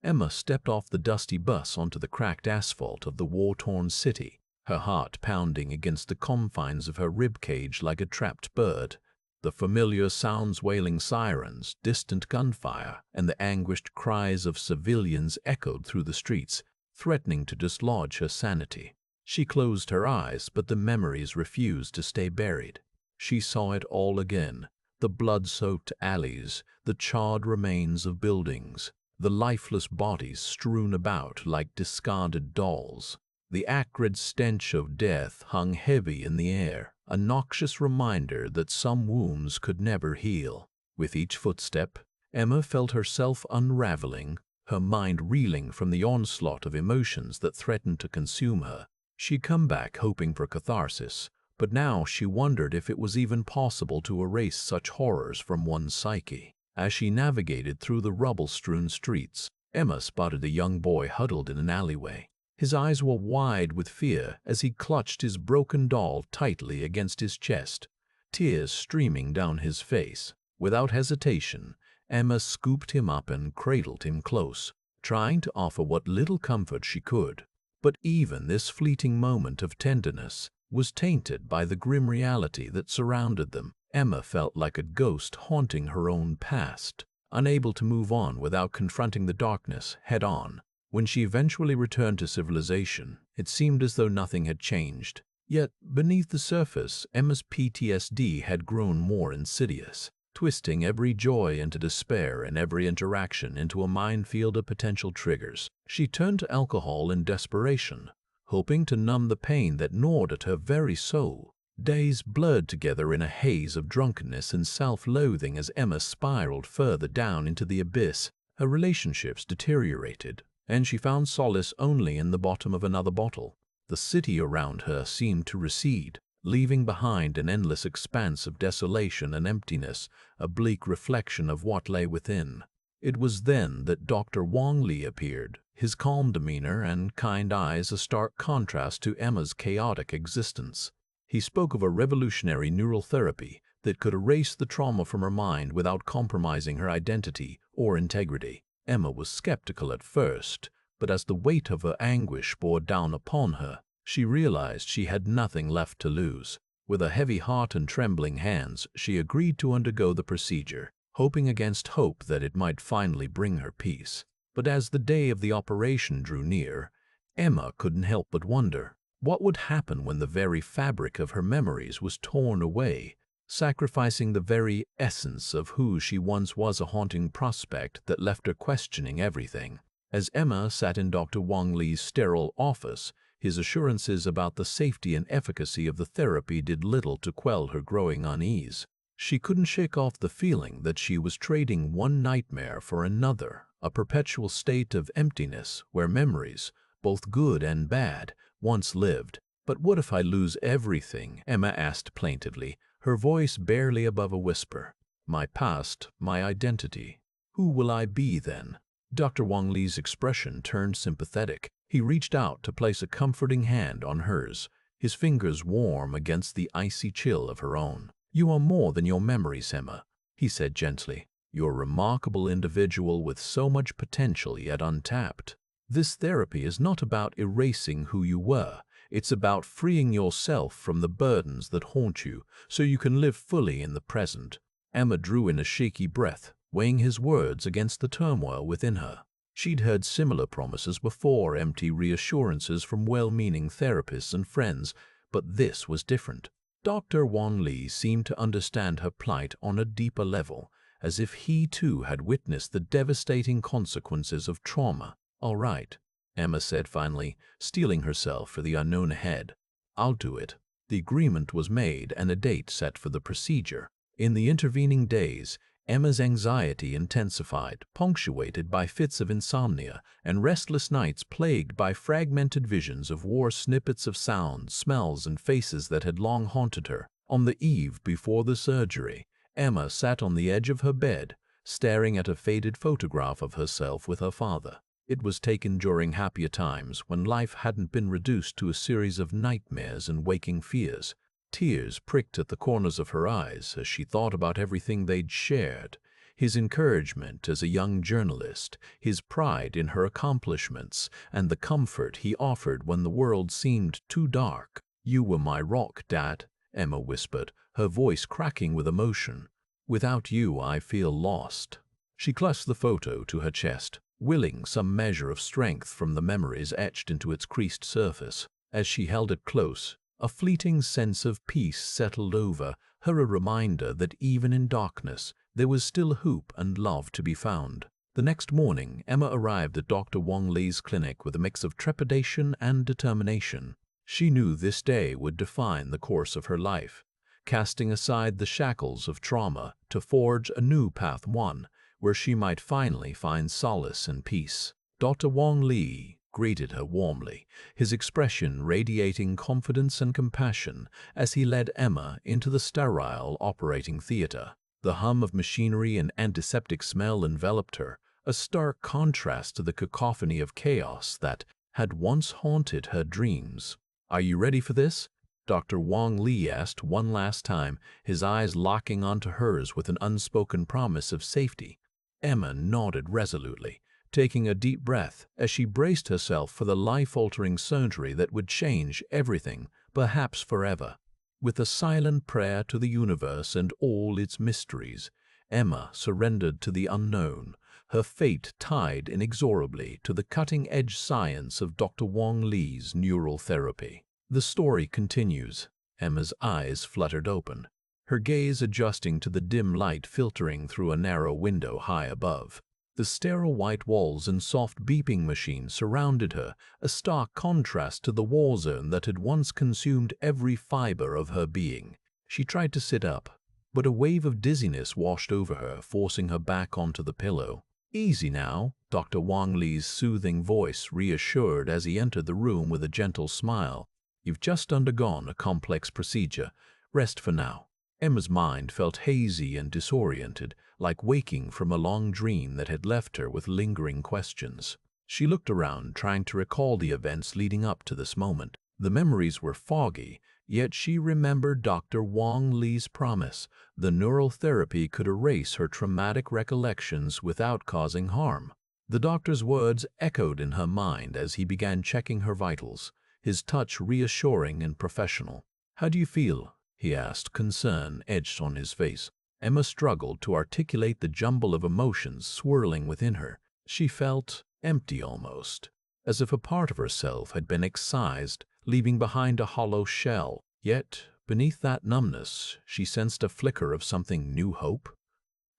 Emma stepped off the dusty bus onto the cracked asphalt of the war-torn city, her heart pounding against the confines of her ribcage like a trapped bird. The familiar sounds, wailing sirens, distant gunfire, and the anguished cries of civilians echoed through the streets, threatening to dislodge her sanity. She closed her eyes, but the memories refused to stay buried. She saw it all again: the blood-soaked alleys, the charred remains of buildings, the lifeless bodies strewn about like discarded dolls. The acrid stench of death hung heavy in the air, a noxious reminder that some wounds could never heal. With each footstep, Emma felt herself unraveling, her mind reeling from the onslaught of emotions that threatened to consume her. She'd come back hoping for catharsis, but now she wondered if it was even possible to erase such horrors from one's psyche. As she navigated through the rubble-strewn streets, Emma spotted a young boy huddled in an alleyway. His eyes were wide with fear as he clutched his broken doll tightly against his chest, tears streaming down his face. Without hesitation, Emma scooped him up and cradled him close, trying to offer what little comfort she could. But even this fleeting moment of tenderness was tainted by the grim reality that surrounded them. Emma felt like a ghost haunting her own past, unable to move on without confronting the darkness head-on. When she eventually returned to civilization, it seemed as though nothing had changed. Yet, beneath the surface, Emma's PTSD had grown more insidious, twisting every joy into despair and every interaction into a minefield of potential triggers. She turned to alcohol in desperation, hoping to numb the pain that gnawed at her very soul. Days blurred together in a haze of drunkenness and self-loathing as Emma spiraled further down into the abyss. Her relationships deteriorated, and she found solace only in the bottom of another bottle. The city around her seemed to recede, leaving behind an endless expanse of desolation and emptiness, a bleak reflection of what lay within. It was then that Dr. Wang Li appeared, his calm demeanor and kind eyes a stark contrast to Emma's chaotic existence. He spoke of a revolutionary neural therapy that could erase the trauma from her mind without compromising her identity or integrity. Emma was skeptical at first, but as the weight of her anguish bore down upon her, she realized she had nothing left to lose. With a heavy heart and trembling hands, she agreed to undergo the procedure, hoping against hope that it might finally bring her peace. But as the day of the operation drew near, Emma couldn't help but wonder, what would happen when the very fabric of her memories was torn away, sacrificing the very essence of who she once was, a haunting prospect that left her questioning everything. As Emma sat in Dr. Wang Li's sterile office, his assurances about the safety and efficacy of the therapy did little to quell her growing unease. She couldn't shake off the feeling that she was trading one nightmare for another, a perpetual state of emptiness where memories, both good and bad, once lived. "But what if I lose everything?" Emma asked plaintively, her voice barely above a whisper. "My past, my identity. Who will I be then?" Dr. Wang Li's expression turned sympathetic. He reached out to place a comforting hand on hers, his fingers warm against the icy chill of her own. "You are more than your memories, Emma," he said gently. "You're a remarkable individual with so much potential yet untapped. This therapy is not about erasing who you were. It's about freeing yourself from the burdens that haunt you so you can live fully in the present." Emma drew in a shaky breath, weighing his words against the turmoil within her. She'd heard similar promises before, empty reassurances from well-meaning therapists and friends, but this was different. Dr. Wang Li seemed to understand her plight on a deeper level, as if he too had witnessed the devastating consequences of trauma. "All right," Emma said finally, steeling herself for the unknown ahead. "I'll do it." The agreement was made and a date set for the procedure. In the intervening days, Emma's anxiety intensified, punctuated by fits of insomnia and restless nights plagued by fragmented visions of war, snippets of sounds, smells, and faces that had long haunted her. On the eve before the surgery, Emma sat on the edge of her bed, staring at a faded photograph of herself with her father. It was taken during happier times when life hadn't been reduced to a series of nightmares and waking fears. Tears pricked at the corners of her eyes as she thought about everything they'd shared, His encouragement as a young journalist, his pride in her accomplishments, and the comfort he offered when the world seemed too dark. "You were my rock, Dad," Emma whispered, her voice cracking with emotion. "Without you, I feel lost." She clutched the photo to her chest, willing some measure of strength from the memories etched into its creased surface. As she held it close, a fleeting sense of peace settled over her, a reminder that even in darkness, there was still hope and love to be found. The next morning, Emma arrived at Dr. Wang Li's clinic with a mix of trepidation and determination. She knew this day would define the course of her life, casting aside the shackles of trauma to forge a new path, one where she might finally find solace and peace. Dr. Wang Li greeted her warmly, his expression radiating confidence and compassion as he led Emma into the sterile operating theater. The hum of machinery and antiseptic smell enveloped her, a stark contrast to the cacophony of chaos that had once haunted her dreams. "Are you ready for this?" Dr. Wang Li asked one last time, his eyes locking onto hers with an unspoken promise of safety. Emma nodded resolutely, taking a deep breath as she braced herself for the life-altering surgery that would change everything, perhaps forever. With a silent prayer to the universe and all its mysteries, Emma surrendered to the unknown, her fate tied inexorably to the cutting-edge science of Dr. Wang Li's neural therapy. The story continues. Emma's eyes fluttered open, her gaze adjusting to the dim light filtering through a narrow window high above. The sterile white walls and soft beeping machine surrounded her, a stark contrast to the war zone that had once consumed every fiber of her being. She tried to sit up, but a wave of dizziness washed over her, forcing her back onto the pillow. "Easy now," Dr. Wang Li's soothing voice reassured as he entered the room with a gentle smile. "You've just undergone a complex procedure. Rest for now." Emma's mind felt hazy and disoriented, like waking from a long dream that had left her with lingering questions. She looked around, trying to recall the events leading up to this moment. The memories were foggy, yet she remembered Dr. Wang Li's promise. The neural therapy could erase her traumatic recollections without causing harm. The doctor's words echoed in her mind as he began checking her vitals, his touch reassuring and professional. "How do you feel?" he asked, concern etched on his face. Emma struggled to articulate the jumble of emotions swirling within her. She felt empty almost, as if a part of herself had been excised, leaving behind a hollow shell. Yet, beneath that numbness, she sensed a flicker of something new, hope.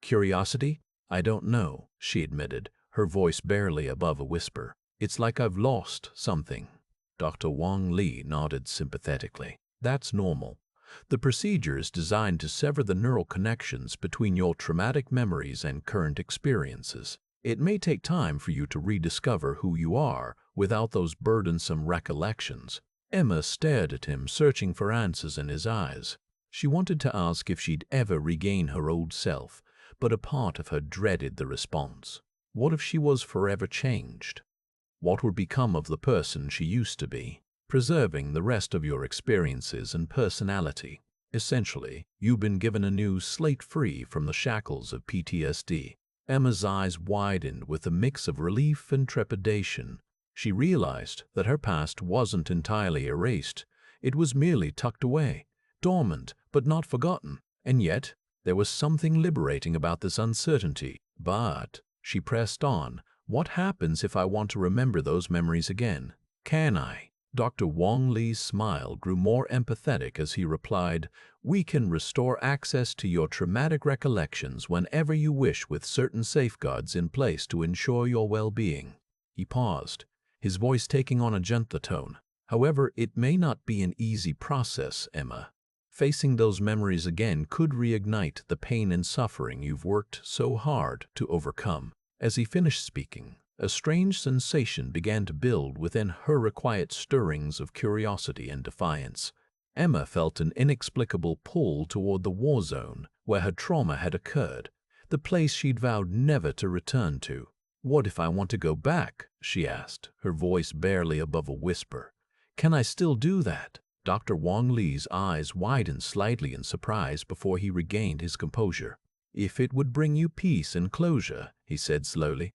"Curiosity? I don't know," she admitted, her voice barely above a whisper. "It's like I've lost something." Dr. Wang Li nodded sympathetically. "That's normal. The procedure is designed to sever the neural connections between your traumatic memories and current experiences. It may take time for you to rediscover who you are without those burdensome recollections." Emma stared at him, searching for answers in his eyes. She wanted to ask if she'd ever regain her old self, but a part of her dreaded the response. What if she was forever changed? What would become of the person she used to be? Preserving the rest of your experiences and personality. Essentially, you've been given a new slate free from the shackles of PTSD. Emma's eyes widened with a mix of relief and trepidation. She realized that her past wasn't entirely erased. It was merely tucked away, dormant but not forgotten. And yet, there was something liberating about this uncertainty. "But," she pressed on, "what happens if I want to remember those memories again? Can I?" Dr. Wang Li's smile grew more empathetic as he replied, "We can restore access to your traumatic recollections whenever you wish, with certain safeguards in place to ensure your well-being." He paused, his voice taking on a gentler tone. "However, it may not be an easy process, Emma. Facing those memories again could reignite the pain and suffering you've worked so hard to overcome." As he finished speaking, a strange sensation began to build within her, quiet stirrings of curiosity and defiance. Emma felt an inexplicable pull toward the war zone where her trauma had occurred, the place she'd vowed never to return to. "What if I want to go back?" she asked, her voice barely above a whisper. "Can I still do that?" Dr. Wang Li's eyes widened slightly in surprise before he regained his composure. If it would bring you peace and closure, he said slowly,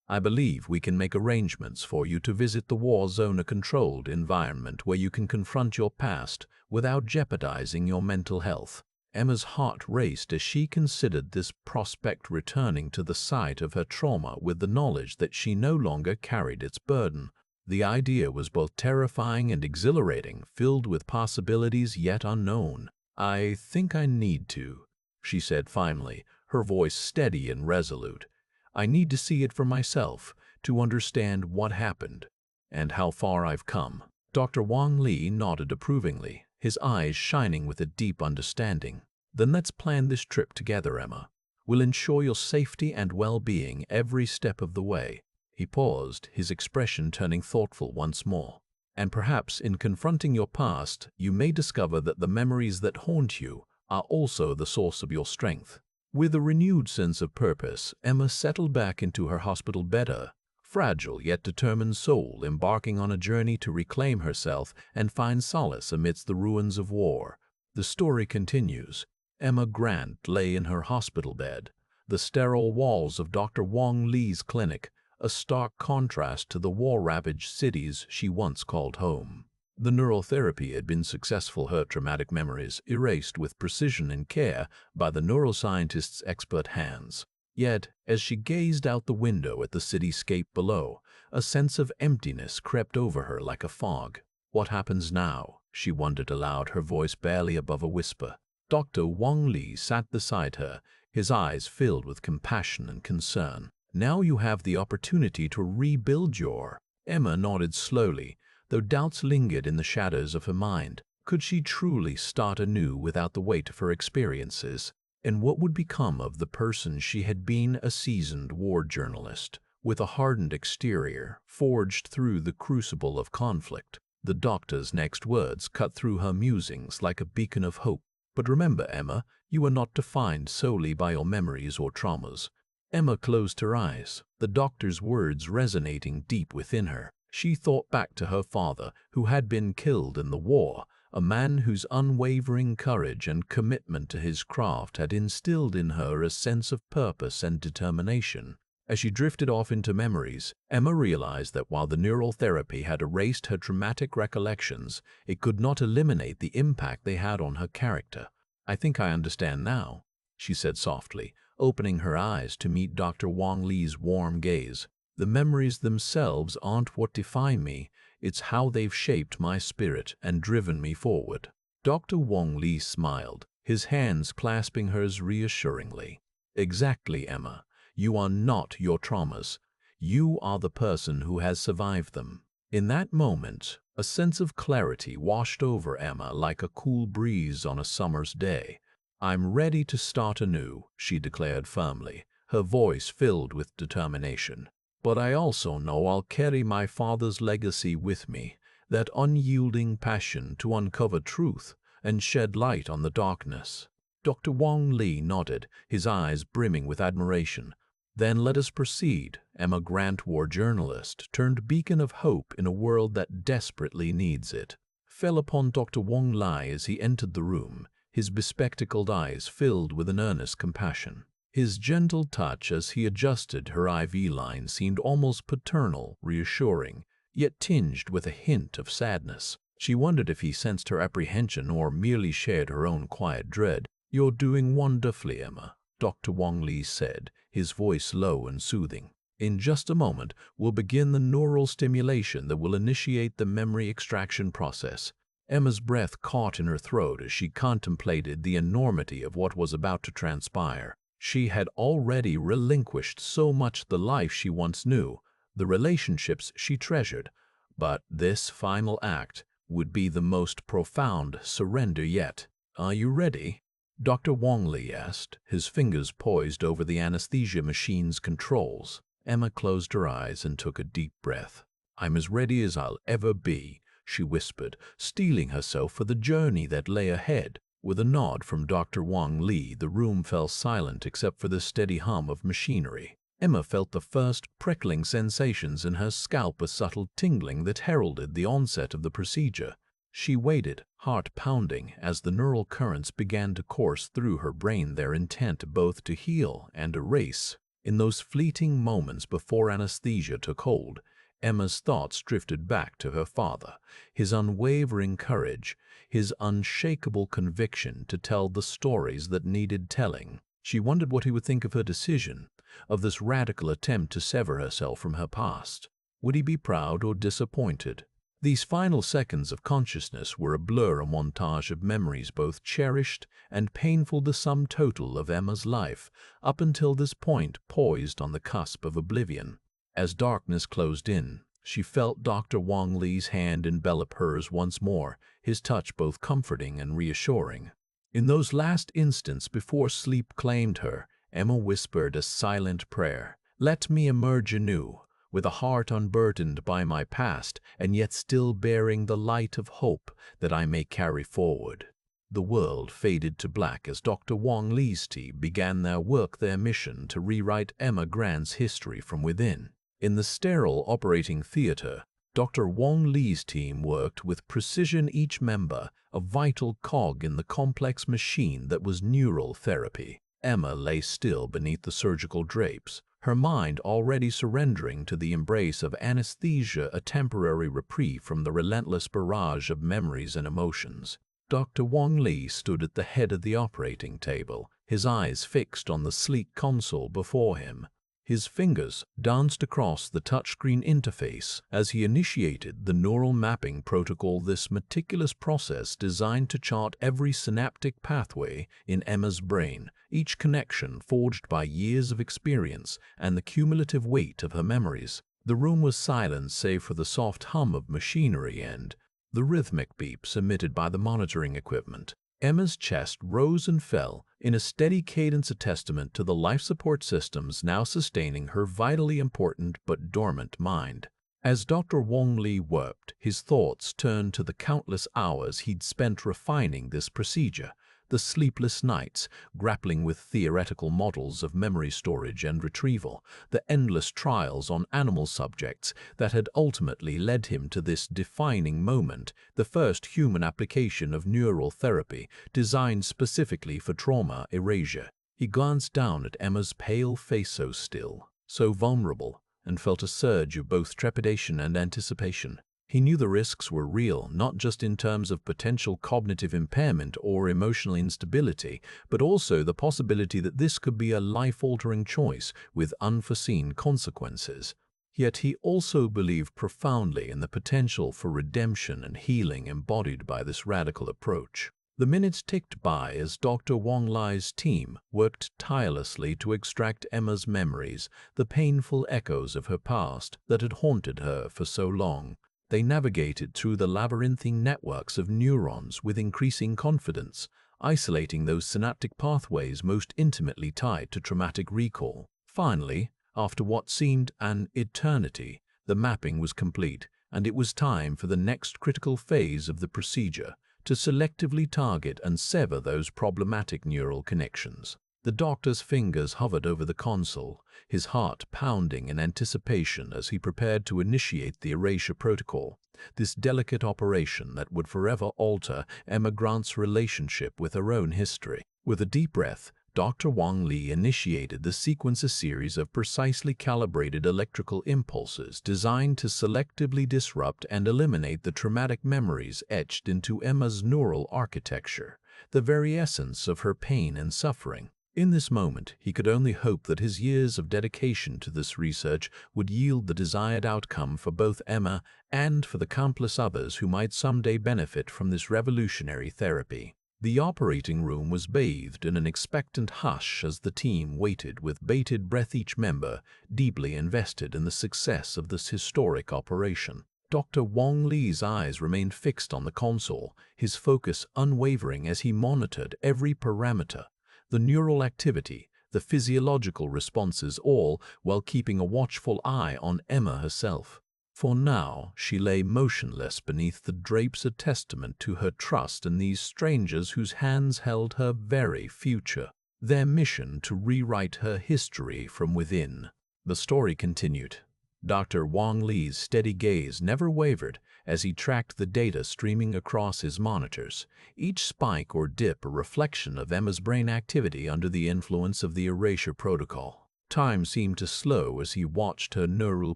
I believe we can make arrangements for you to visit the war zone, a controlled environment where you can confront your past without jeopardizing your mental health. Emma's heart raced as she considered this prospect, returning to the site of her trauma with the knowledge that she no longer carried its burden. The idea was both terrifying and exhilarating, filled with possibilities yet unknown. I think I need to, she said finally, her voice steady and resolute. I need to see it for myself, to understand what happened and how far I've come. Dr. Wang Li nodded approvingly, his eyes shining with a deep understanding. Then let's plan this trip together, Emma. We'll ensure your safety and well-being every step of the way. He paused, his expression turning thoughtful once more. And perhaps in confronting your past, you may discover that the memories that haunt you are also the source of your strength. With a renewed sense of purpose, Emma settled back into her hospital bed, a fragile yet determined soul embarking on a journey to reclaim herself and find solace amidst the ruins of war. The story continues. Emma Grant lay in her hospital bed, the sterile walls of Dr. Wang Li's clinic, a stark contrast to the war-ravaged cities she once called home. The neurotherapy had been successful, her traumatic memories erased with precision and care by the neuroscientist's expert hands. Yet, as she gazed out the window at the cityscape below, a sense of emptiness crept over her like a fog. What happens now? She wondered aloud, her voice barely above a whisper. Dr. Wang Li sat beside her, his eyes filled with compassion and concern. Now you have the opportunity to rebuild your... Emma nodded slowly, though doubts lingered in the shadows of her mind. Could she truly start anew without the weight of her experiences? And what would become of the person she had been, a seasoned war journalist, with a hardened exterior, forged through the crucible of conflict? The doctor's next words cut through her musings like a beacon of hope. But remember, Emma, you are not defined solely by your memories or traumas. Emma closed her eyes, the doctor's words resonating deep within her. She thought back to her father, who had been killed in the war, a man whose unwavering courage and commitment to his craft had instilled in her a sense of purpose and determination. As she drifted off into memories, Emma realized that while the neural therapy had erased her traumatic recollections, it could not eliminate the impact they had on her character. I think I understand now, she said softly, opening her eyes to meet Dr. Wang Li's warm gaze. The memories themselves aren't what define me, it's how they've shaped my spirit and driven me forward. Dr. Wang Li smiled, his hands clasping hers reassuringly. Exactly, Emma. You are not your traumas. You are the person who has survived them. In that moment, a sense of clarity washed over Emma like a cool breeze on a summer's day. I'm ready to start anew, she declared firmly, her voice filled with determination. But I also know I'll carry my father's legacy with me, that unyielding passion to uncover truth and shed light on the darkness. Dr. Wang Li nodded, his eyes brimming with admiration. Then let us proceed. Emma Grant, war journalist, turned beacon of hope in a world that desperately needs it, fell upon Dr. Wang Li as he entered the room, his bespectacled eyes filled with an earnest compassion. His gentle touch as he adjusted her IV line seemed almost paternal, reassuring, yet tinged with a hint of sadness. She wondered if he sensed her apprehension or merely shared her own quiet dread. You're doing wonderfully, Emma, Dr. Wang Li said, his voice low and soothing. In just a moment, we'll begin the neural stimulation that will initiate the memory extraction process. Emma's breath caught in her throat as she contemplated the enormity of what was about to transpire. She had already relinquished so much the life she once knew, the relationships she treasured, but this final act would be the most profound surrender yet. Are you ready? Dr. Wang Li asked, his fingers poised over the anesthesia machine's controls. Emma closed her eyes and took a deep breath. I'm as ready as I'll ever be, she whispered, steeling herself for the journey that lay ahead. With a nod from Dr. Wang Li, the room fell silent except for the steady hum of machinery. Emma felt the first prickling sensations in her scalp, a subtle tingling that heralded the onset of the procedure. She waited, heart pounding, as the neural currents began to course through her brain, their intent both to heal and erase. In those fleeting moments before anesthesia took hold, Emma's thoughts drifted back to her father, his unwavering courage, his unshakable conviction to tell the stories that needed telling. She wondered what he would think of her decision, of this radical attempt to sever herself from her past. Would he be proud or disappointed? These final seconds of consciousness were a blur, a montage of memories both cherished and painful, the sum total of Emma's life, up until this point poised on the cusp of oblivion. As darkness closed in, she felt Dr. Wang Li's hand envelop hers once more, his touch both comforting and reassuring. In those last instants before sleep claimed her, Emma whispered a silent prayer. "Let me emerge anew, with a heart unburdened by my past, and yet still bearing the light of hope that I may carry forward." The world faded to black as Dr. Wang Li's team began their work, their mission to rewrite Emma Grant's history from within. In the sterile operating theater, Dr. Wang Li's team worked with precision, each member a vital cog in the complex machine that was neural therapy. Emma lay still beneath the surgical drapes, her mind already surrendering to the embrace of anesthesia, a temporary reprieve from the relentless barrage of memories and emotions. Dr. Wang Li stood at the head of the operating table, his eyes fixed on the sleek console before him. His fingers danced across the touchscreen interface as he initiated the neural mapping protocol, this meticulous process designed to chart every synaptic pathway in Emma's brain, each connection forged by years of experience and the cumulative weight of her memories. The room was silent save for the soft hum of machinery and the rhythmic beeps emitted by the monitoring equipment. Emma's chest rose and fell in a steady cadence, a testament to the life support systems now sustaining her vitally important but dormant mind. As Dr. Wang Li worked, his thoughts turned to the countless hours he'd spent refining this procedure, the sleepless nights grappling with theoretical models of memory storage and retrieval, the endless trials on animal subjects that had ultimately led him to this defining moment, the first human application of neural therapy designed specifically for trauma erasure. He glanced down at Emma's pale face, so still, so vulnerable, and felt a surge of both trepidation and anticipation. He knew the risks were real, not just in terms of potential cognitive impairment or emotional instability, but also the possibility that this could be a life-altering choice with unforeseen consequences. Yet he also believed profoundly in the potential for redemption and healing embodied by this radical approach. The minutes ticked by as Dr. Wang Li's team worked tirelessly to extract Emma's memories, the painful echoes of her past that had haunted her for so long. They navigated through the labyrinthine networks of neurons with increasing confidence, isolating those synaptic pathways most intimately tied to traumatic recall. Finally, after what seemed an eternity, the mapping was complete, and it was time for the next critical phase of the procedure, to selectively target and sever those problematic neural connections. The doctor's fingers hovered over the console, his heart pounding in anticipation as he prepared to initiate the erasure protocol, this delicate operation that would forever alter Emma Grant's relationship with her own history. With a deep breath, Dr. Wang Li initiated the sequence, a series of precisely calibrated electrical impulses designed to selectively disrupt and eliminate the traumatic memories etched into Emma's neural architecture, the very essence of her pain and suffering. In this moment, he could only hope that his years of dedication to this research would yield the desired outcome for both Emma and for the countless others who might someday benefit from this revolutionary therapy. The operating room was bathed in an expectant hush as the team waited with bated breath, each member deeply invested in the success of this historic operation. Dr. Wang Li's eyes remained fixed on the console, his focus unwavering as he monitored every parameter, the neural activity, the physiological responses, all while keeping a watchful eye on Emma herself. For now, she lay motionless beneath the drapes, a testament to her trust in these strangers whose hands held her very future, their mission to rewrite her history from within. The story continued. Dr. Wang Li's steady gaze never wavered as he tracked the data streaming across his monitors, each spike or dip a reflection of Emma's brain activity under the influence of the erasure protocol. Time seemed to slow as he watched her neural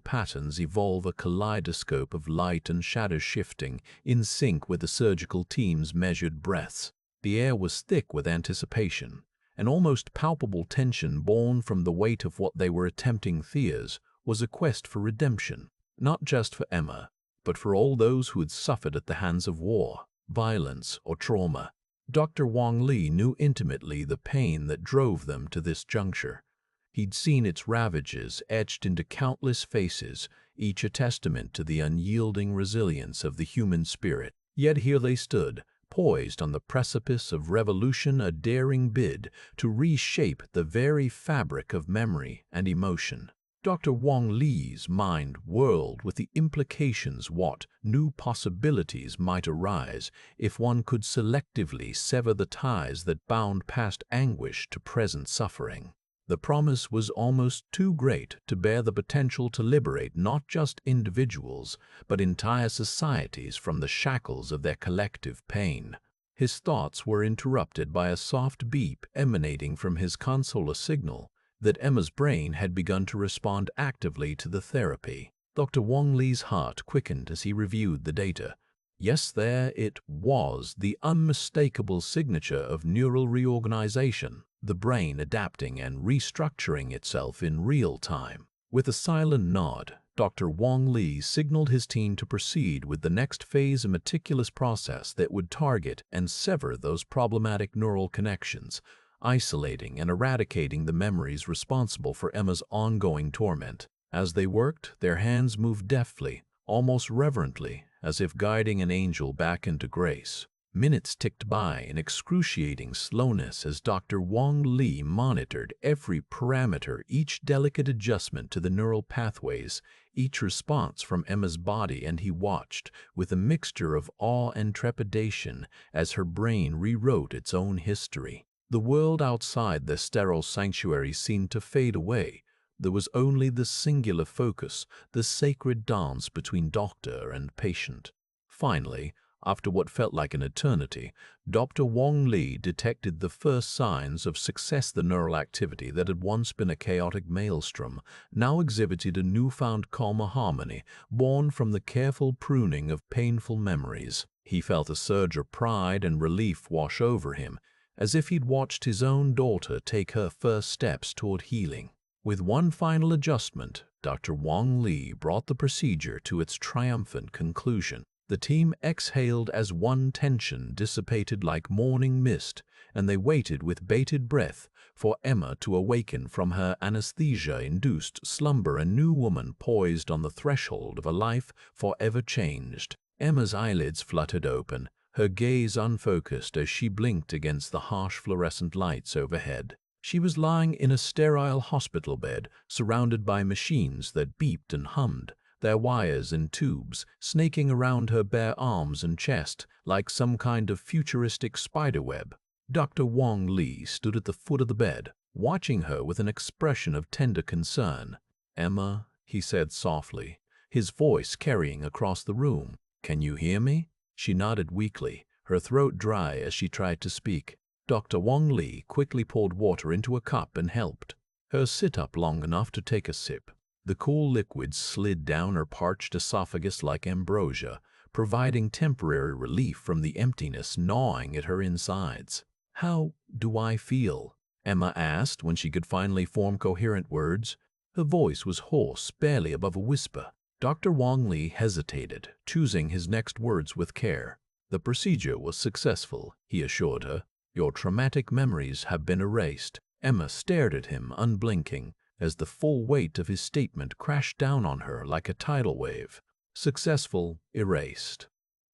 patterns evolve, a kaleidoscope of light and shadow shifting in sync with the surgical team's measured breaths. The air was thick with anticipation, an almost palpable tension born from the weight of what they were attempting. Theirs was a quest for redemption, not just for Emma, but for all those who had suffered at the hands of war, violence, or trauma. Dr. Wong Li knew intimately the pain that drove them to this juncture. He'd seen its ravages etched into countless faces, each a testament to the unyielding resilience of the human spirit. Yet here they stood, poised on the precipice of revolution, a daring bid to reshape the very fabric of memory and emotion. Dr. Wong Li's mind whirled with the implications. What new possibilities might arise if one could selectively sever the ties that bound past anguish to present suffering. The promise was almost too great to bear the potential to liberate not just individuals, but entire societies from the shackles of their collective pain. His thoughts were interrupted by a soft beep emanating from his console, a signal that Emma's brain had begun to respond actively to the therapy. Dr. Wong Li's heart quickened as he reviewed the data. Yes, there it was, the unmistakable signature of neural reorganization, the brain adapting and restructuring itself in real time. With a silent nod, Dr. Wong Li signaled his team to proceed with the next phase, a meticulous process that would target and sever those problematic neural connections, isolating and eradicating the memories responsible for Emma's ongoing torment. As they worked, their hands moved deftly, almost reverently, as if guiding an angel back into grace. Minutes ticked by in excruciating slowness as Dr. Wong Li monitored every parameter, each delicate adjustment to the neural pathways, each response from Emma's body, and he watched with a mixture of awe and trepidation as her brain rewrote its own history. The world outside the sterile sanctuary seemed to fade away. There was only the singular focus, the sacred dance between doctor and patient. Finally, after what felt like an eternity, Dr. Wong Li detected the first signs of success. The neural activity that had once been a chaotic maelstrom now exhibited a newfound calmer harmony, born from the careful pruning of painful memories. He felt a surge of pride and relief wash over him, as if he'd watched his own daughter take her first steps toward healing. With one final adjustment, Dr. Wong Li brought the procedure to its triumphant conclusion. The team exhaled as one tension dissipated like morning mist, and they waited with bated breath for Emma to awaken from her anesthesia-induced slumber, a new woman poised on the threshold of a life forever changed. Emma's eyelids fluttered open, her gaze unfocused as she blinked against the harsh fluorescent lights overhead. She was lying in a sterile hospital bed, surrounded by machines that beeped and hummed, their wires and tubes snaking around her bare arms and chest like some kind of futuristic spiderweb. Dr. Wong Li stood at the foot of the bed, watching her with an expression of tender concern. "Emma," he said softly, his voice carrying across the room, "can you hear me?" She nodded weakly, her throat dry as she tried to speak. Dr. Wong Li quickly poured water into a cup and helped her sit up long enough to take a sip. The cool liquid slid down her parched esophagus like ambrosia, providing temporary relief from the emptiness gnawing at her insides. "How do I feel?" Emma asked when she could finally form coherent words. Her voice was hoarse, barely above a whisper. Dr. Wong Li hesitated, choosing his next words with care. "The procedure was successful," he assured her. "Your traumatic memories have been erased." Emma stared at him, unblinking, as the full weight of his statement crashed down on her like a tidal wave. Successful, erased.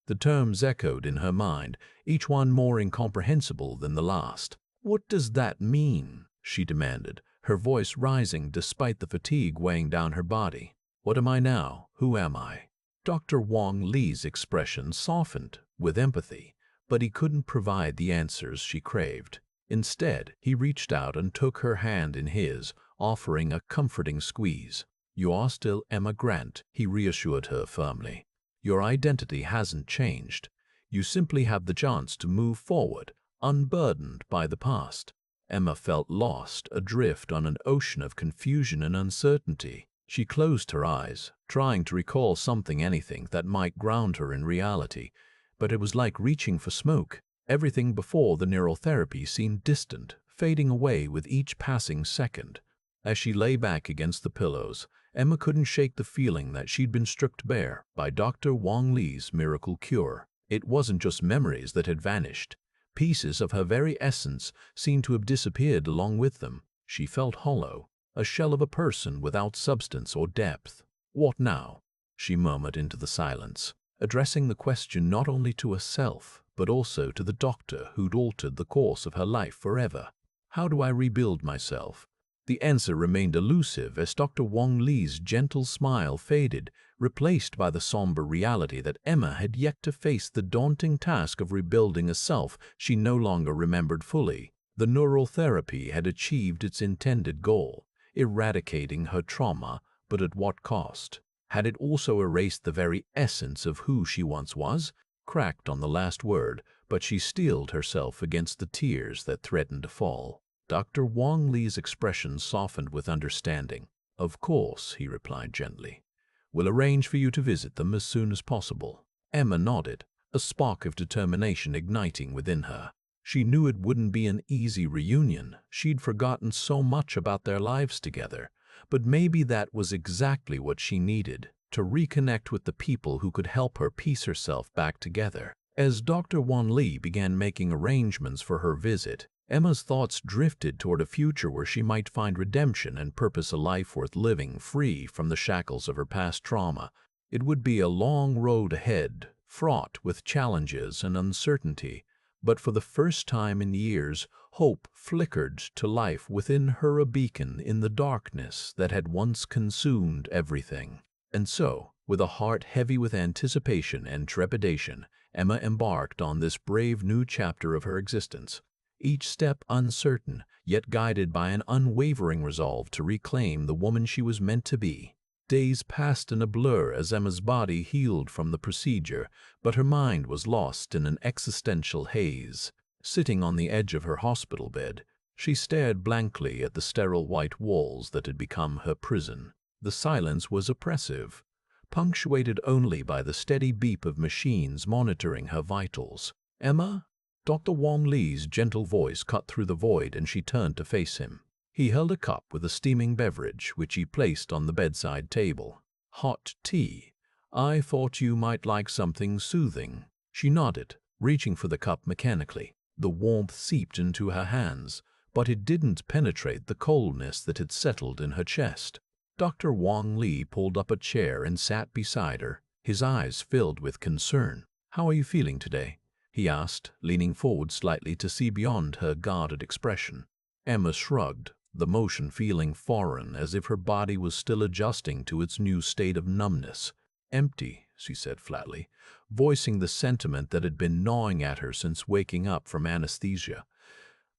The terms echoed in her mind, each one more incomprehensible than the last. "What does that mean?" she demanded, her voice rising despite the fatigue weighing down her body. "What am I now? Who am I?" Dr. Wong Li's expression softened with empathy, but he couldn't provide the answers she craved. Instead, he reached out and took her hand in his, offering a comforting squeeze. "You are still Emma Grant," he reassured her firmly. Your identity hasn't changed. You simply have the chance to move forward, unburdened by the past. Emma felt lost, adrift on an ocean of confusion and uncertainty. She closed her eyes, trying to recall anything that might ground her in reality, but it was like reaching for smoke. Everything before the neurotherapy seemed distant, fading away with each passing second. As she lay back against the pillows, Emma couldn't shake the feeling that she'd been stripped bare by Dr. Wang Li's miracle cure. It wasn't just memories that had vanished. Pieces of her very essence seemed to have disappeared along with them. She felt hollow, a shell of a person without substance or depth. "What now?" she murmured into the silence, addressing the question not only to herself, but also to the doctor who'd altered the course of her life forever. "How do I rebuild myself?" The answer remained elusive as Dr. Wang Li's gentle smile faded, replaced by the somber reality that Emma had yet to face the daunting task of rebuilding a self she no longer remembered fully. The neural therapy had achieved its intended goal, eradicating her trauma, but at what cost? Had it also erased the very essence of who she once was? Cracked on the last word, but she steeled herself against the tears that threatened to fall. Dr. Wang Li's expression softened with understanding. "Of course," he replied gently. "We'll arrange for you to visit them as soon as possible." Emma nodded, a spark of determination igniting within her. She knew it wouldn't be an easy reunion. She'd forgotten so much about their lives together. But maybe that was exactly what she needed, to reconnect with the people who could help her piece herself back together. As Dr. Wang Li began making arrangements for her visit, Emma's thoughts drifted toward a future where she might find redemption and purpose, a life worth living, free from the shackles of her past trauma. It would be a long road ahead, fraught with challenges and uncertainty, but for the first time in years, hope flickered to life within her, a beacon in the darkness that had once consumed everything. And so, with a heart heavy with anticipation and trepidation, Emma embarked on this brave new chapter of her existence. Each step uncertain, yet guided by an unwavering resolve to reclaim the woman she was meant to be. Days passed in a blur as Emma's body healed from the procedure, but her mind was lost in an existential haze. Sitting on the edge of her hospital bed, she stared blankly at the sterile white walls that had become her prison. The silence was oppressive, punctuated only by the steady beep of machines monitoring her vitals. "Emma?" Dr. Wang Li's gentle voice cut through the void, and she turned to face him. He held a cup with a steaming beverage, which he placed on the bedside table. "Hot tea. I thought you might like something soothing." She nodded, reaching for the cup mechanically. The warmth seeped into her hands, but it didn't penetrate the coldness that had settled in her chest. Dr. Wang Li pulled up a chair and sat beside her, his eyes filled with concern. "How are you feeling today?" he asked, leaning forward slightly to see beyond her guarded expression. Emma shrugged, the motion feeling foreign, as if her body was still adjusting to its new state of numbness. "Empty," she said flatly, voicing the sentiment that had been gnawing at her since waking up from anesthesia.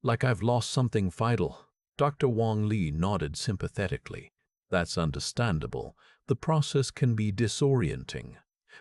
"Like I've lost something vital." Dr. Wang Li nodded sympathetically. "That's understandable. The process can be disorienting.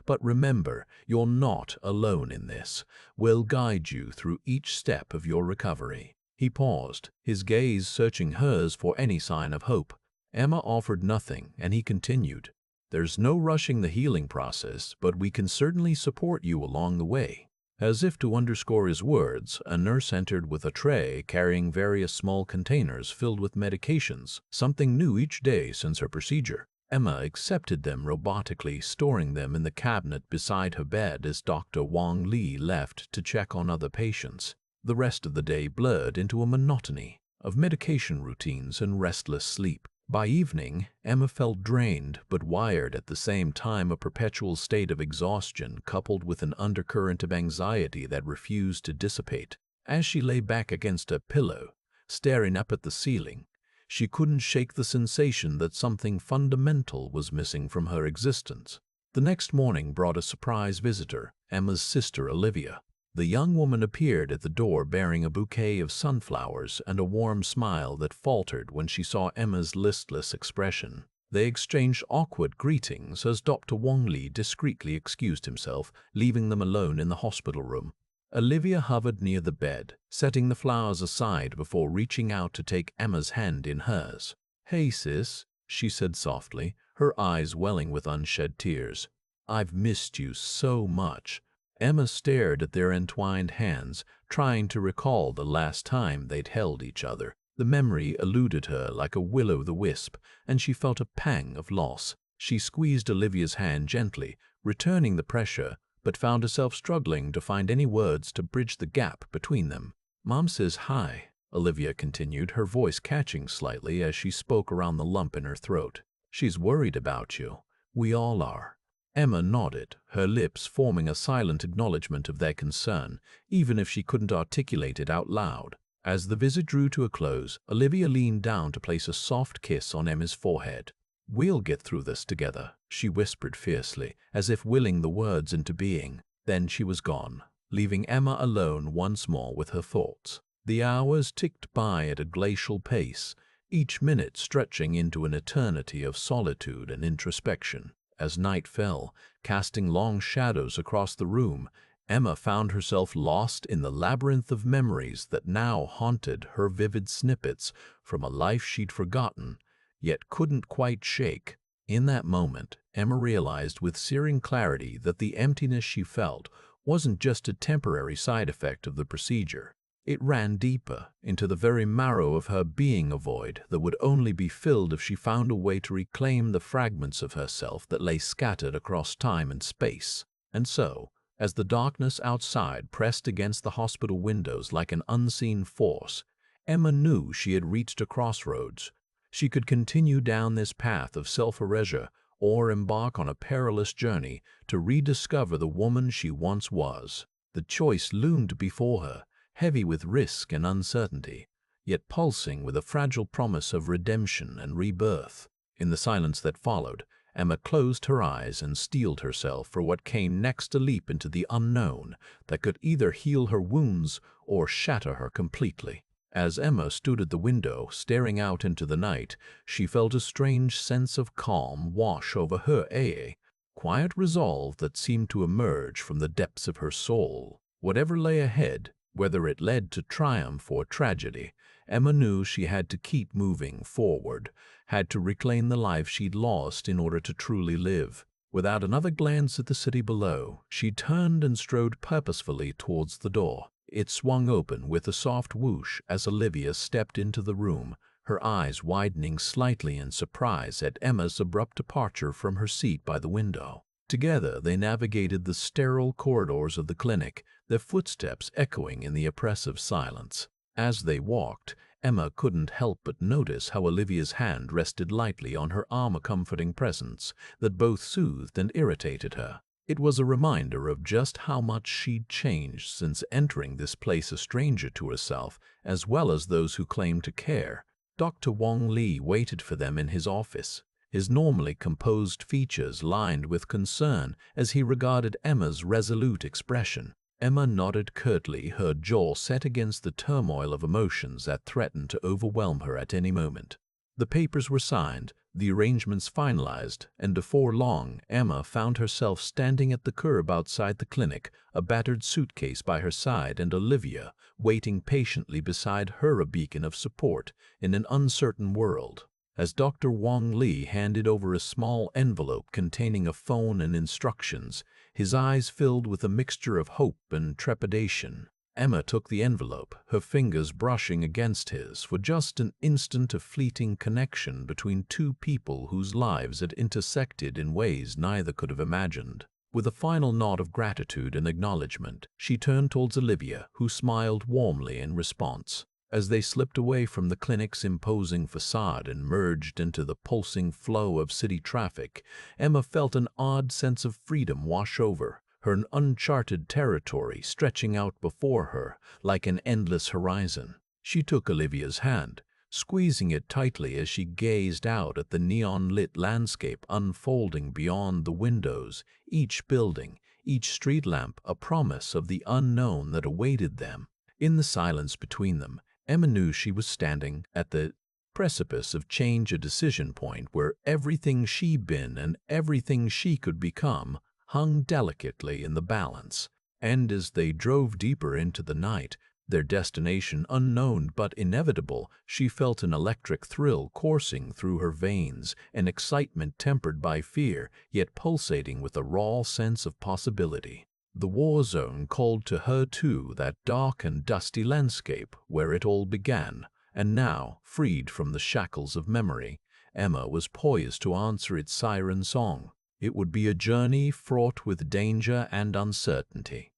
But remember, you're not alone in this. We'll guide you through each step of your recovery." He paused, his gaze searching hers for any sign of hope. Emma offered nothing, and he continued. "There's no rushing the healing process, but we can certainly support you along the way." As if to underscore his words, a nurse entered with a tray carrying various small containers filled with medications, something new each day since her procedure. Emma accepted them robotically, storing them in the cabinet beside her bed as Dr. Wang Li left to check on other patients. The rest of the day blurred into a monotony of medication routines and restless sleep. By evening, Emma felt drained but wired at the same time, a perpetual state of exhaustion coupled with an undercurrent of anxiety that refused to dissipate. As she lay back against her pillow, staring up at the ceiling, she couldn't shake the sensation that something fundamental was missing from her existence. The next morning brought a surprise visitor, Emma's sister Olivia. The young woman appeared at the door bearing a bouquet of sunflowers and a warm smile that faltered when she saw Emma's listless expression. They exchanged awkward greetings as Dr. Wong Li discreetly excused himself, leaving them alone in the hospital room. Olivia hovered near the bed, setting the flowers aside before reaching out to take Emma's hand in hers. "Hey, sis," she said softly, her eyes welling with unshed tears. "I've missed you so much." Emma stared at their entwined hands, trying to recall the last time they'd held each other. The memory eluded her like a will-o'-the-wisp, and she felt a pang of loss. She squeezed Olivia's hand gently, returning the pressure, but found herself struggling to find any words to bridge the gap between them. "Mom says hi," Olivia continued, her voice catching slightly as she spoke around the lump in her throat. "She's worried about you. We all are." Emma nodded, her lips forming a silent acknowledgement of their concern, even if she couldn't articulate it out loud. As the visit drew to a close, Olivia leaned down to place a soft kiss on Emma's forehead. "We'll get through this together," she whispered fiercely, as if willing the words into being. Then she was gone, leaving Emma alone once more with her thoughts. The hours ticked by at a glacial pace, each minute stretching into an eternity of solitude and introspection. As night fell, casting long shadows across the room, Emma found herself lost in the labyrinth of memories that now haunted her, vivid snippets from a life she'd forgotten, yet couldn't quite shake. In that moment, Emma realized with searing clarity that the emptiness she felt wasn't just a temporary side effect of the procedure. It ran deeper, into the very marrow of her being, a void that would only be filled if she found a way to reclaim the fragments of herself that lay scattered across time and space. And so, as the darkness outside pressed against the hospital windows like an unseen force, Emma knew she had reached a crossroads. She could continue down this path of self-erasure or embark on a perilous journey to rediscover the woman she once was. The choice loomed before her, heavy with risk and uncertainty, yet pulsing with a fragile promise of redemption and rebirth. In the silence that followed, Emma closed her eyes and steeled herself for what came next, a leap into the unknown that could either heal her wounds or shatter her completely. As Emma stood at the window, staring out into the night, she felt a strange sense of calm wash over her, a quiet resolve that seemed to emerge from the depths of her soul. Whatever lay ahead, whether it led to triumph or tragedy, Emma knew she had to keep moving forward, had to reclaim the life she'd lost in order to truly live. Without another glance at the city below, she turned and strode purposefully towards the door. It swung open with a soft whoosh as Olivia stepped into the room, her eyes widening slightly in surprise at Emma's abrupt departure from her seat by the window. Together they navigated the sterile corridors of the clinic, their footsteps echoing in the oppressive silence. As they walked, Emma couldn't help but notice how Olivia's hand rested lightly on her arm, a comforting presence that both soothed and irritated her. It was a reminder of just how much she'd changed since entering this place, a stranger to herself as well as those who claimed to care. Dr. Wong Li waited for them in his office, his normally composed features lined with concern as he regarded Emma's resolute expression. Emma nodded curtly, her jaw set against the turmoil of emotions that threatened to overwhelm her at any moment. The papers were signed, the arrangements finalized, and before long, Emma found herself standing at the curb outside the clinic, a battered suitcase by her side and Olivia waiting patiently beside her, a beacon of support in an uncertain world. As Dr. Wong Li handed over a small envelope containing a phone and instructions, his eyes filled with a mixture of hope and trepidation. Emma took the envelope, her fingers brushing against his for just an instant, of fleeting connection between two people whose lives had intersected in ways neither could have imagined. With a final nod of gratitude and acknowledgement, she turned towards Olivia, who smiled warmly in response. As they slipped away from the clinic's imposing facade and merged into the pulsing flow of city traffic, Emma felt an odd sense of freedom wash over her, an uncharted territory stretching out before her like an endless horizon. She took Olivia's hand, squeezing it tightly as she gazed out at the neon-lit landscape unfolding beyond the windows, each building, each street lamp a promise of the unknown that awaited them. In the silence between them, Emma knew she was standing at the precipice of change, a decision point where everything she'd been and everything she could become hung delicately in the balance. And as they drove deeper into the night, their destination unknown but inevitable, she felt an electric thrill coursing through her veins, an excitement tempered by fear, yet pulsating with a raw sense of possibility. The war zone called to her too, that dark and dusty landscape where it all began, and now, freed from the shackles of memory, Emma was poised to answer its siren song. It would be a journey fraught with danger and uncertainty.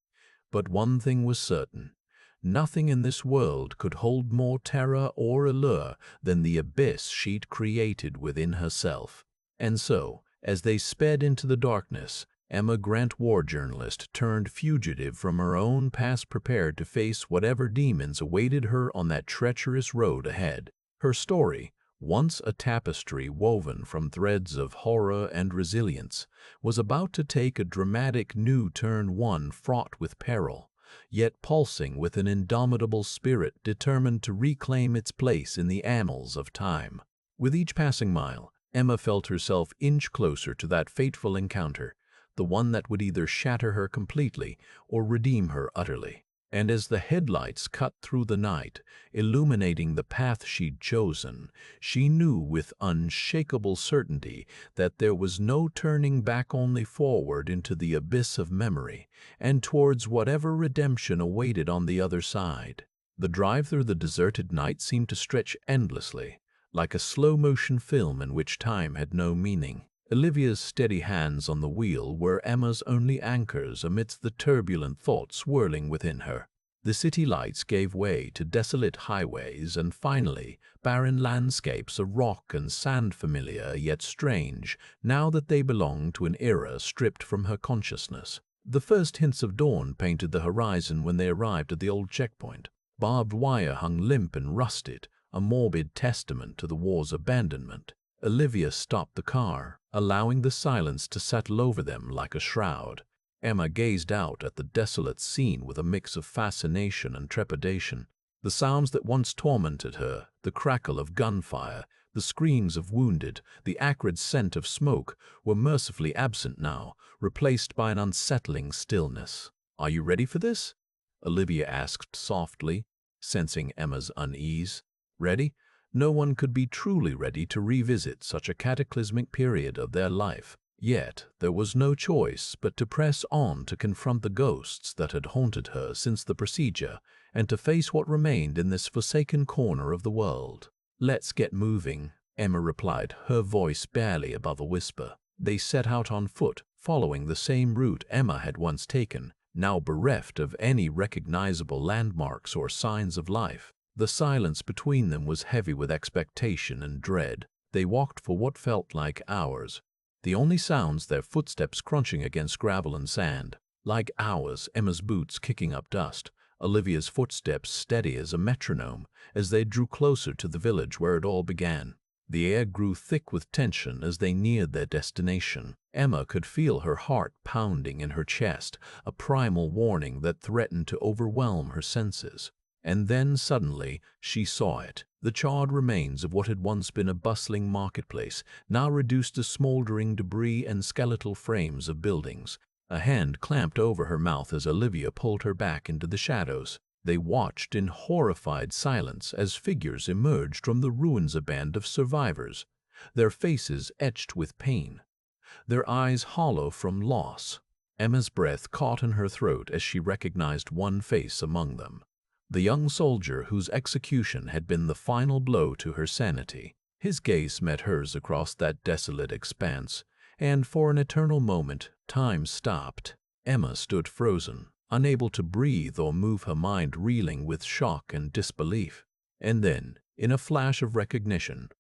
But one thing was certain. Nothing in this world could hold more terror or allure than the abyss she'd created within herself. And so, as they sped into the darkness, Emma Grant, war journalist turned fugitive from her own past, prepared to face whatever demons awaited her on that treacherous road ahead. Her story, once a tapestry woven from threads of horror and resilience, was about to take a dramatic new turn, one fraught with peril, yet pulsing with an indomitable spirit determined to reclaim its place in the annals of time. With each passing mile, Emma felt herself inch closer to that fateful encounter, the one that would either shatter her completely or redeem her utterly. And as the headlights cut through the night, illuminating the path she'd chosen, she knew with unshakable certainty that there was no turning back, only forward into the abyss of memory and towards whatever redemption awaited on the other side. The drive through the deserted night seemed to stretch endlessly, like a slow-motion film in which time had no meaning. Olivia's steady hands on the wheel were Emma's only anchors amidst the turbulent thoughts swirling within her. The city lights gave way to desolate highways and finally barren landscapes of rock and sand, familiar yet strange, now that they belonged to an era stripped from her consciousness. The first hints of dawn painted the horizon when they arrived at the old checkpoint. Barbed wire hung limp and rusted, a morbid testament to the war's abandonment. Olivia stopped the car, allowing the silence to settle over them like a shroud. Emma gazed out at the desolate scene with a mix of fascination and trepidation. The sounds that once tormented her, the crackle of gunfire, the screams of wounded, the acrid scent of smoke, were mercifully absent now, replaced by an unsettling stillness. "Are you ready for this?" Olivia asked softly, sensing Emma's unease. "Ready?" No one could be truly ready to revisit such a cataclysmic period of their life. Yet there was no choice but to press on, to confront the ghosts that had haunted her since the procedure, and to face what remained in this forsaken corner of the world. "Let's get moving," Emma replied, her voice barely above a whisper. They set out on foot, following the same route Emma had once taken, now bereft of any recognizable landmarks or signs of life. The silence between them was heavy with expectation and dread. They walked for what felt like hours, the only sounds their footsteps crunching against gravel and sand. Like hours, Emma's boots kicking up dust, Olivia's footsteps steady as a metronome as they drew closer to the village where it all began. The air grew thick with tension as they neared their destination. Emma could feel her heart pounding in her chest, a primal warning that threatened to overwhelm her senses. And then suddenly she saw it. The charred remains of what had once been a bustling marketplace, now reduced to smoldering debris and skeletal frames of buildings. A hand clamped over her mouth as Olivia pulled her back into the shadows. They watched in horrified silence as figures emerged from the ruins, a band of survivors, their faces etched with pain, their eyes hollow from loss. Emma's breath caught in her throat as she recognized one face among them. The young soldier whose execution had been the final blow to her sanity. His gaze met hers across that desolate expanse, and for an eternal moment, time stopped. Emma stood frozen, unable to breathe or move, her mind reeling with shock and disbelief. And then, in a flash of recognition,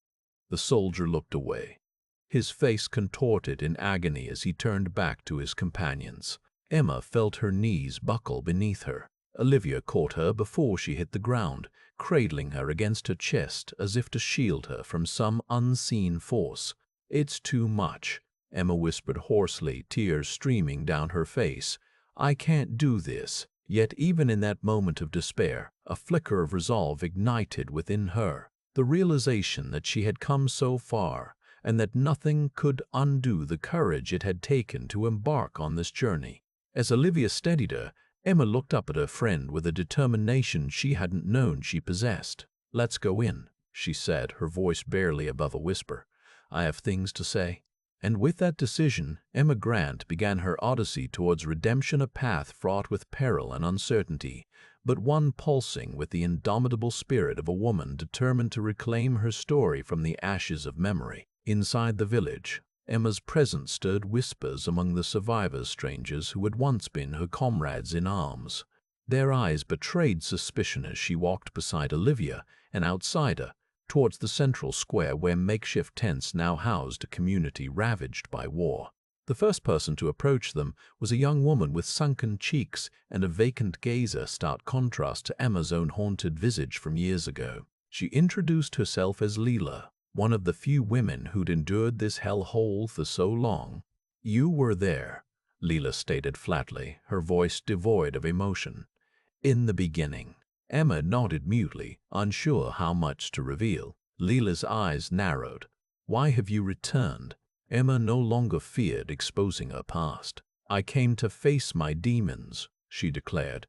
the soldier looked away, his face contorted in agony as he turned back to his companions. Emma felt her knees buckle beneath her. Olivia caught her before she hit the ground, cradling her against her chest as if to shield her from some unseen force. "It's too much," Emma whispered hoarsely, tears streaming down her face. "I can't do this." Yet even in that moment of despair, a flicker of resolve ignited within her. The realization that she had come so far and that nothing could undo the courage it had taken to embark on this journey. As Olivia steadied her, Emma looked up at her friend with a determination she hadn't known she possessed. "Let's go in," she said, her voice barely above a whisper. "I have things to say." And with that decision, Emma Grant began her odyssey towards redemption, a path fraught with peril and uncertainty, but one pulsing with the indomitable spirit of a woman determined to reclaim her story from the ashes of memory. Inside the village, Emma's presence stirred whispers among the survivors, strangers who had once been her comrades in arms. Their eyes betrayed suspicion as she walked beside Olivia, an outsider, towards the central square where makeshift tents now housed a community ravaged by war. The first person to approach them was a young woman with sunken cheeks and a vacant gaze, a stark contrast to Emma's own haunted visage from years ago. She introduced herself as Leela, one of the few women who'd endured this hellhole for so long. "You were there," Leela stated flatly, her voice devoid of emotion. "In the beginning." Emma nodded mutely, unsure how much to reveal. Leela's eyes narrowed. "Why have you returned?" Emma no longer feared exposing her past. "I came to face my demons," she declared,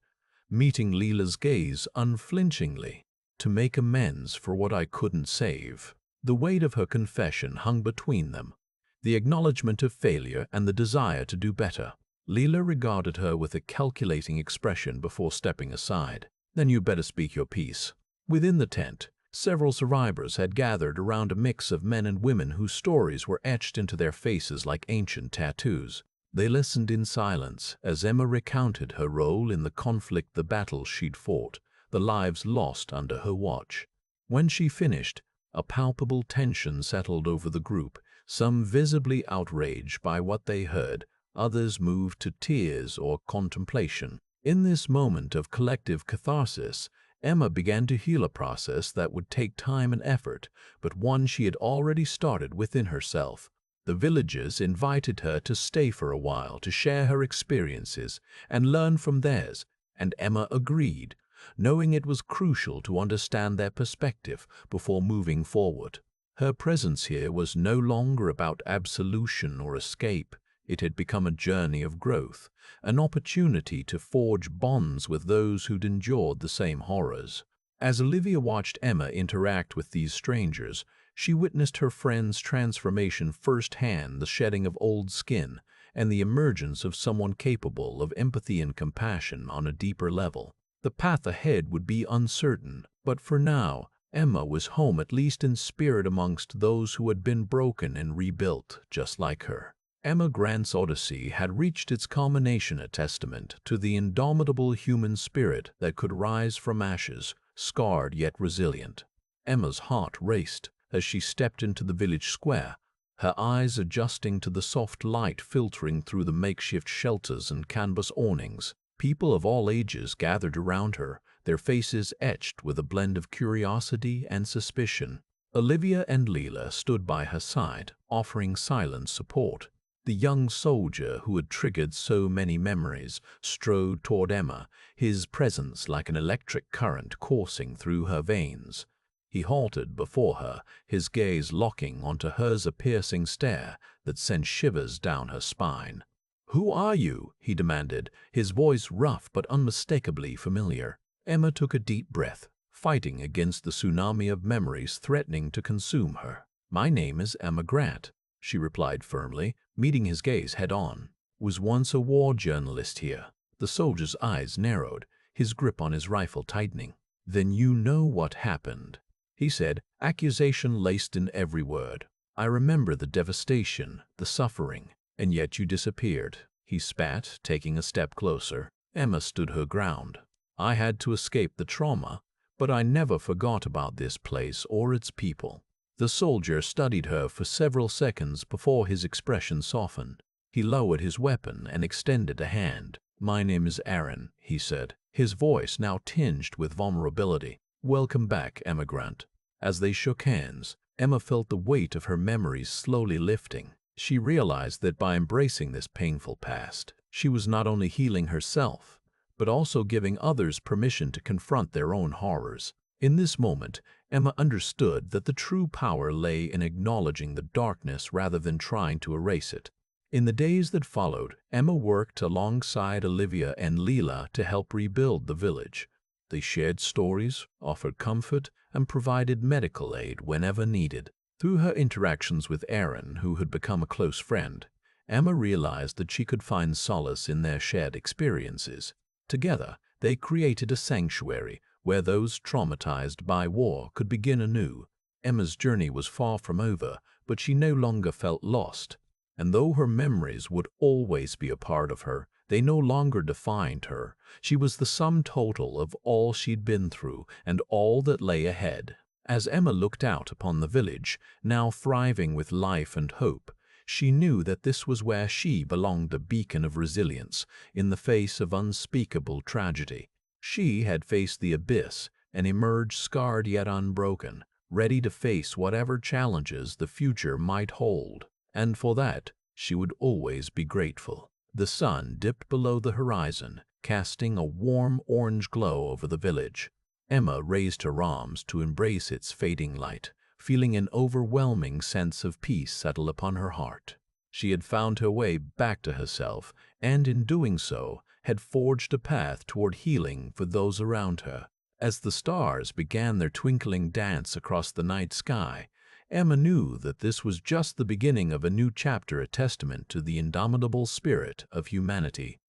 meeting Leela's gaze unflinchingly, "to make amends for what I couldn't save." The weight of her confession hung between them, the acknowledgement of failure and the desire to do better. Leela regarded her with a calculating expression before stepping aside. "Then you better speak your piece." Within the tent, several survivors had gathered around, a mix of men and women whose stories were etched into their faces like ancient tattoos. They listened in silence as Emma recounted her role in the conflict, the battles she'd fought, the lives lost under her watch. When she finished, a palpable tension settled over the group, some visibly outraged by what they heard, others moved to tears or contemplation. In this moment of collective catharsis, Emma began to heal, a process that would take time and effort, but one she had already started within herself. The villagers invited her to stay for a while to share her experiences and learn from theirs, and Emma agreed, knowing it was crucial to understand their perspective before moving forward. Her presence here was no longer about absolution or escape. It had become a journey of growth, an opportunity to forge bonds with those who'd endured the same horrors. As Olivia watched Emma interact with these strangers, she witnessed her friend's transformation firsthand, the shedding of old skin and the emergence of someone capable of empathy and compassion on a deeper level. The path ahead would be uncertain, but for now, Emma was home, at least in spirit, amongst those who had been broken and rebuilt just like her. Emma Grant's odyssey had reached its culmination, a testament to the indomitable human spirit that could rise from ashes, scarred yet resilient. Emma's heart raced as she stepped into the village square, her eyes adjusting to the soft light filtering through the makeshift shelters and canvas awnings. People of all ages gathered around her, their faces etched with a blend of curiosity and suspicion. Olivia and Leela stood by her side, offering silent support. The young soldier who had triggered so many memories strode toward Emma, his presence like an electric current coursing through her veins. He halted before her, his gaze locking onto hers, a piercing stare that sent shivers down her spine. "Who are you?" he demanded, his voice rough but unmistakably familiar. Emma took a deep breath, fighting against the tsunami of memories threatening to consume her. "My name is Emma Grant," she replied firmly, meeting his gaze head-on. "Was once a war journalist here." The soldier's eyes narrowed, his grip on his rifle tightening. "Then you know what happened," he said, accusation laced in every word. "I remember the devastation, the suffering, and yet you disappeared," he spat, taking a step closer. Emma stood her ground. "I had to escape the trauma, but I never forgot about this place or its people." The soldier studied her for several seconds before his expression softened. He lowered his weapon and extended a hand. "My name is Aaron," he said, his voice now tinged with vulnerability. "Welcome back, Emma Grant." As they shook hands, Emma felt the weight of her memories slowly lifting. She realized that by embracing this painful past, she was not only healing herself, but also giving others permission to confront their own horrors. In this moment, Emma understood that the true power lay in acknowledging the darkness rather than trying to erase it. In the days that followed, Emma worked alongside Olivia and Leela to help rebuild the village. They shared stories, offered comfort, and provided medical aid whenever needed. Through her interactions with Aaron, who had become a close friend, Emma realized that she could find solace in their shared experiences. Together, they created a sanctuary where those traumatized by war could begin anew. Emma's journey was far from over, but she no longer felt lost. And though her memories would always be a part of her, they no longer defined her. She was the sum total of all she'd been through and all that lay ahead. As Emma looked out upon the village, now thriving with life and hope, she knew that this was where she belonged, a beacon of resilience in the face of unspeakable tragedy. She had faced the abyss and emerged scarred yet unbroken, ready to face whatever challenges the future might hold. And for that, she would always be grateful. The sun dipped below the horizon, casting a warm orange glow over the village. Emma raised her arms to embrace its fading light, feeling an overwhelming sense of peace settle upon her heart. She had found her way back to herself, and in doing so, had forged a path toward healing for those around her. As the stars began their twinkling dance across the night sky, Emma knew that this was just the beginning of a new chapter, a testament to the indomitable spirit of humanity.